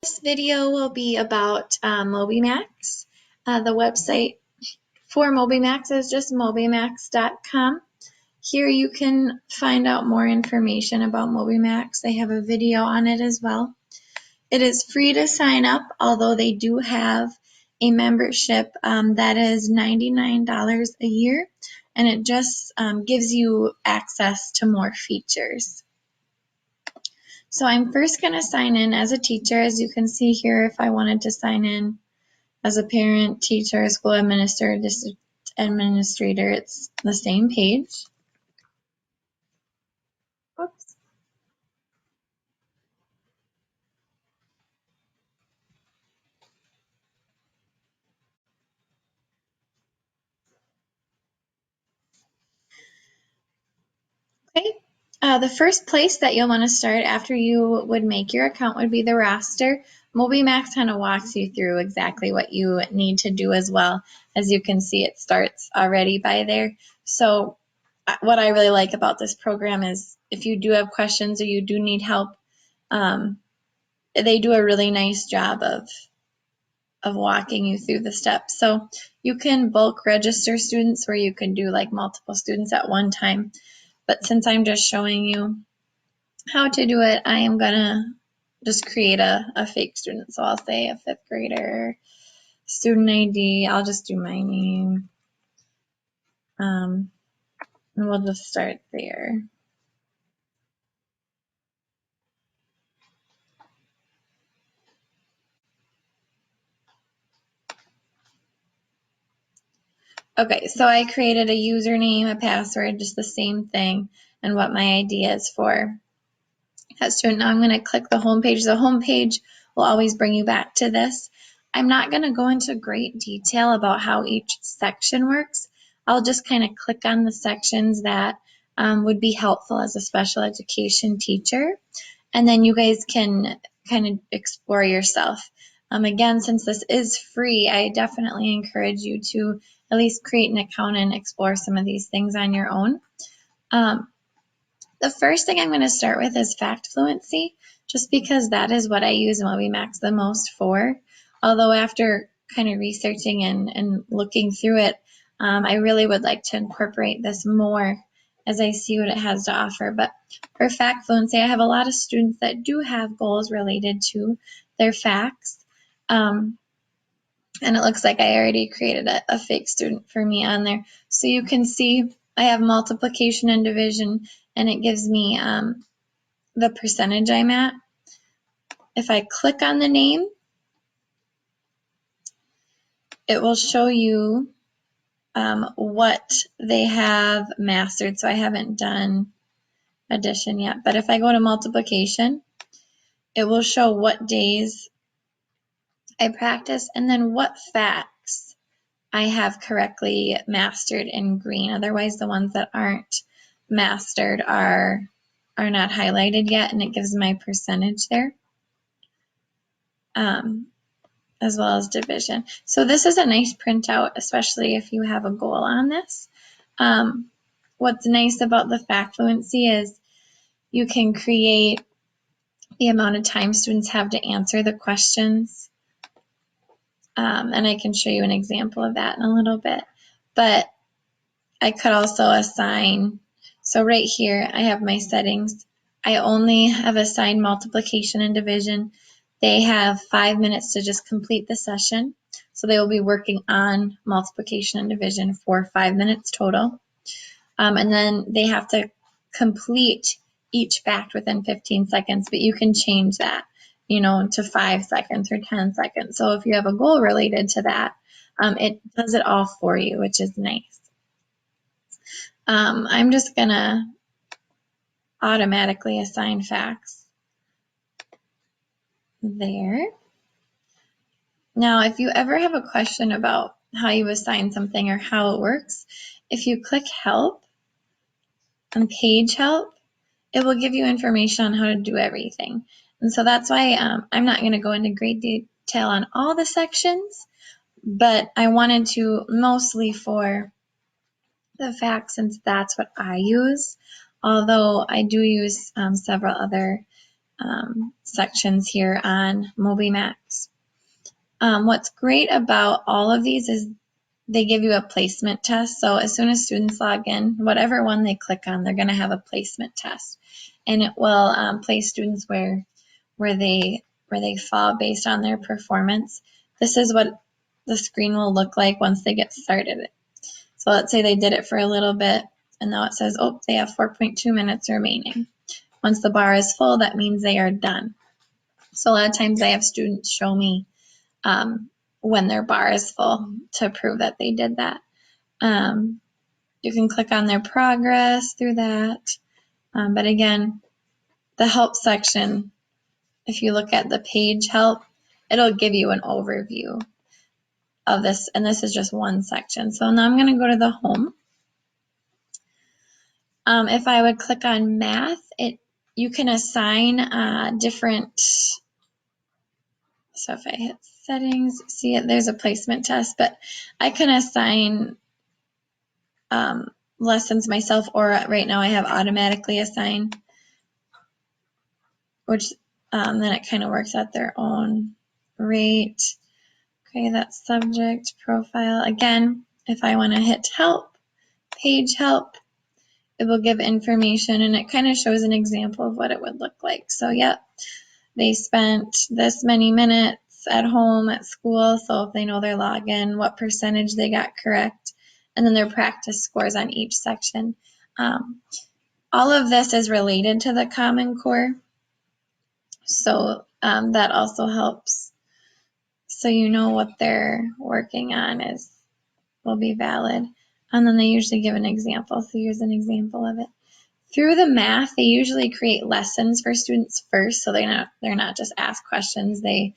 This video will be about Mobymax. The website for Mobymax is just mobymax.com. Here you can find out more information about Mobymax. They have a video on it as well. It is free to sign up, although they do have a membership that is $99 a year, and it just gives you access to more features. So I'm first going to sign in as a teacher. As you can see here, if I wanted to sign in as a parent, teacher, school administrator, district administrator, it's the same page. Oops. Okay. The first place that you'll want to start after you would make your account would be the roster. Mobymax kind of walks you through exactly what you need to do as well. As you can see, it starts already by there. So what I really like about this program is if you do have questions or you do need help, they do a really nice job of walking you through the steps. So you can bulk register students where you can do like multiple students at one time. But since I'm just showing you how to do it, I am gonna just create a fake student. So I'll say a 5th grader, student ID, I'll just do my name. And we'll just start there. Okay, so I created a username, a password, just the same thing, and what my ID is for that student. Now I'm going to click the home page. The home page will always bring you back to this. I'm not going to go into great detail about how each section works. I'll just kind of click on the sections that would be helpful as a special education teacher, and then you guys can kind of explore yourself. Again, since this is free, I definitely encourage you to at least create an account and explore some of these things on your own. The first thing I'm going to start with is fact fluency, just because that is what I use Mobymax the most for. Although after kind of researching and looking through it, I really would like to incorporate this more as I see what it has to offer. But for fact fluency, I have a lot of students that do have goals related to their facts. And it looks like I already created a fake student for me on there. So you can see I have multiplication and division, and it gives me the percentage I'm at. If I click on the name, it will show you what they have mastered. So I haven't done addition yet, but if I go to multiplication, it will show what days I practice and then what facts I have correctly mastered in green. Otherwise, the ones that aren't mastered are not highlighted yet, and it gives my percentage there, as well as division. So this is a nice printout, especially if you have a goal on this. What's nice about the fact fluency is you can create the amount of time students have to answer the questions. And I can show you an example of that in a little bit. But I could also assign, so right here I have my settings. I only have assigned multiplication and division. They have 5 minutes to just complete the session. So they will be working on multiplication and division for 5 minutes total. And then they have to complete each fact within 15 seconds, but you can change that, to 5 seconds or 10 seconds. So if you have a goal related to that, it does it all for you, which is nice. I'm just going to automatically assign facts there. Now, if you ever have a question about how you assign something or how it works, if you click Help and Page Help, it will give you information on how to do everything. And so that's why I'm not going to go into great detail on all the sections, but I wanted to mostly for the facts, since that's what I use, although I do use several other sections here on Mobymax. What's great about all of these is they give you a placement test. So as soon as students log in, whatever one they click on, they're going to have a placement test, and it will place students where they fall based on their performance. This is what the screen will look like once they get started. So let's say they did it for a little bit, and now it says, oh, they have 4.2 minutes remaining. Once the bar is full, that means they are done. So a lot of times I have students show me when their bar is full to prove that they did that. You can click on their progress through that. But again, the help section, if you look at the page help, it'll give you an overview of this, and this is just one section. So now I'm going to go to the home. If I would click on math, you can assign different, so if I hit settings, see it, there's a placement test, but I can assign lessons myself, or right now I have automatically assigned, which then it kind of works at their own rate. Okay, that's subject, profile. Again, if I want to hit help, page help, it will give information, and it kind of shows an example of what it would look like. So yep, they spent this many minutes at home, at school, so if they know their login, what percentage they got correct, and then their practice scores on each section. All of this is related to the Common Core, so that also helps. So you know what they're working on will be valid. And then they usually give an example. So here's an example of it. Through the math, they usually create lessons for students first, so they're not just asked questions. They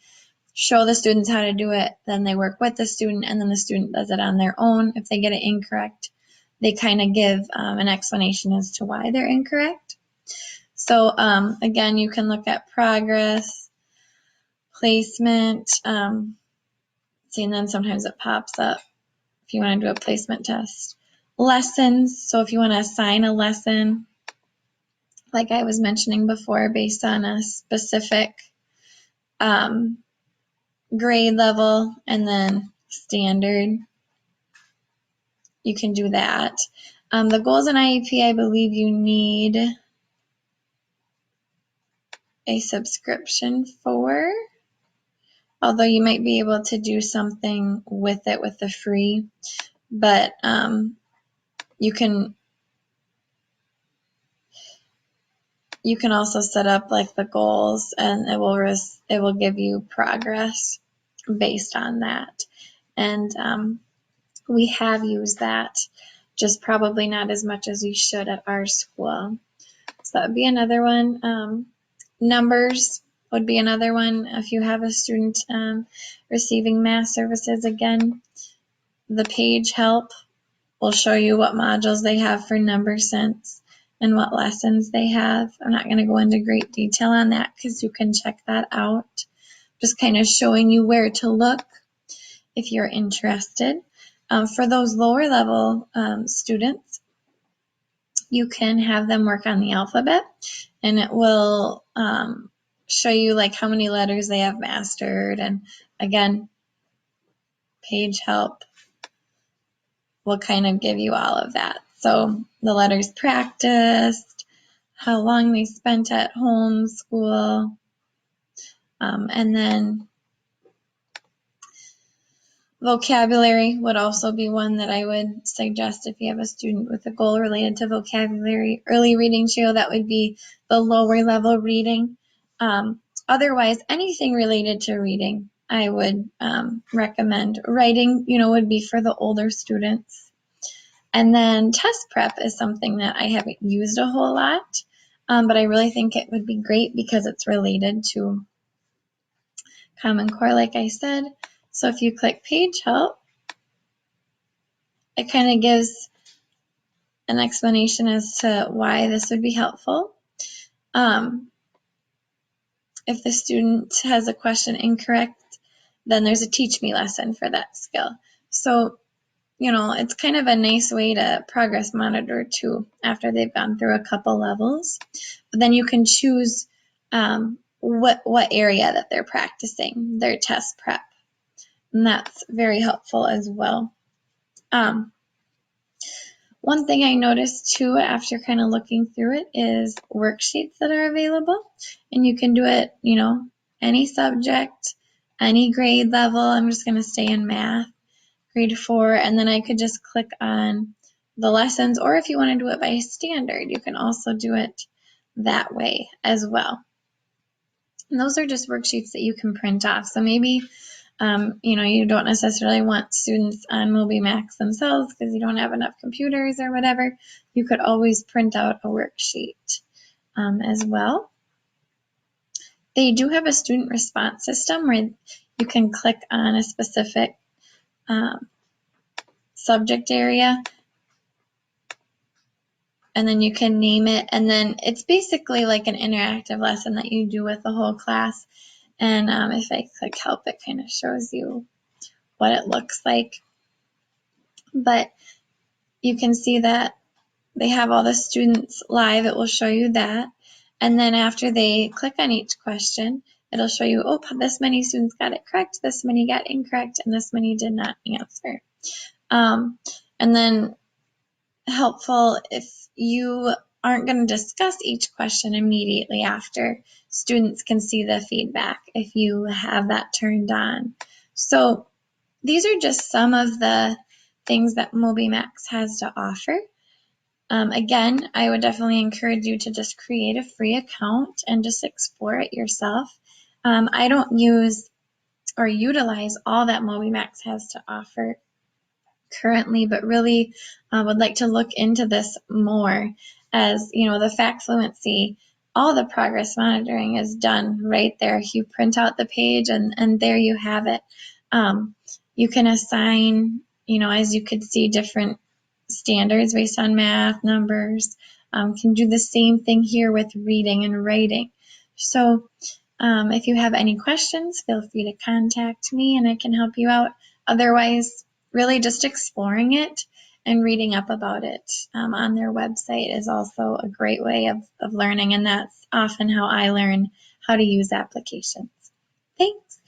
show the students how to do it, then they work with the student, and then the student does it on their own. If they get it incorrect, they kind of give an explanation as to why they're incorrect. So again, you can look at progress, placement, see, and then sometimes it pops up if you want to do a placement test. Lessons, so if you want to assign a lesson, like I was mentioning before, based on a specific grade level and then standard, you can do that. The goals in IEP, I believe you need a subscription for, although you might be able to do something with it with the free, but you can also set up like the goals, and it will give you progress based on that. And we have used that, just probably not as much as we should at our school. So that would be another one. Numbers would be another one. If you have a student receiving math services, again, the page help will show you what modules they have for number sense and what lessons they have. I'm not going to go into great detail on that because you can check that out. Just kind of showing you where to look if you're interested. For those lower level students, you can have them work on the alphabet, and it will show you like how many letters they have mastered. And again, page help will kind of give you all of that. So the letters practiced, how long they spent at home, school, and then vocabulary would also be one that I would suggest if you have a student with a goal related to vocabulary. Early reading trio, that would be the lower level reading. Otherwise, anything related to reading, I would recommend. Writing, would be for the older students. And then test prep is something that I haven't used a whole lot, but I really think it would be great because it's related to Common Core, like I said. So if you click page help, it kind of gives an explanation as to why this would be helpful. If the student has a question incorrect, then there's a teach me lesson for that skill. So, it's kind of a nice way to progress monitor too after they've gone through a couple levels. But then you can choose what area that they're practicing their test prep. And that's very helpful as well. One thing I noticed too after kind of looking through it is worksheets that are available, and you can do it, any subject, any grade level. I'm just going to stay in math, grade 4, and then I could just click on the lessons, or if you want to do it by standard, you can also do it that way as well. And those are just worksheets that you can print off. So maybe you don't necessarily want students on Mobymax themselves because you don't have enough computers or whatever. You could always print out a worksheet as well. They do have a student response system where you can click on a specific subject area, and then you can name it, and then it's basically like an interactive lesson that you do with the whole class. And if I click help, it kind of shows you what it looks like. But you can see that they have all the students live. It will show you that. And then after they click on each question, it'll show you, oh, this many students got it correct, this many got incorrect, and this many did not answer. And then helpful if you aren't going to discuss each question immediately after, students can see the feedback if you have that turned on. So these are just some of the things that Mobymax has to offer. Again, I would definitely encourage you to just create a free account and just explore it yourself. I don't use or utilize all that Mobymax has to offer currently, but really would like to look into this more, as the fact fluency, all the progress monitoring is done right there. You print out the page and there you have it. You can assign, as you could see, different standards based on math, numbers. Can do the same thing here with reading and writing. So if you have any questions, feel free to contact me and I can help you out. Otherwise, really just exploring it and reading up about it on their website is also a great way of learning, and that's often how I learn how to use applications. Thanks.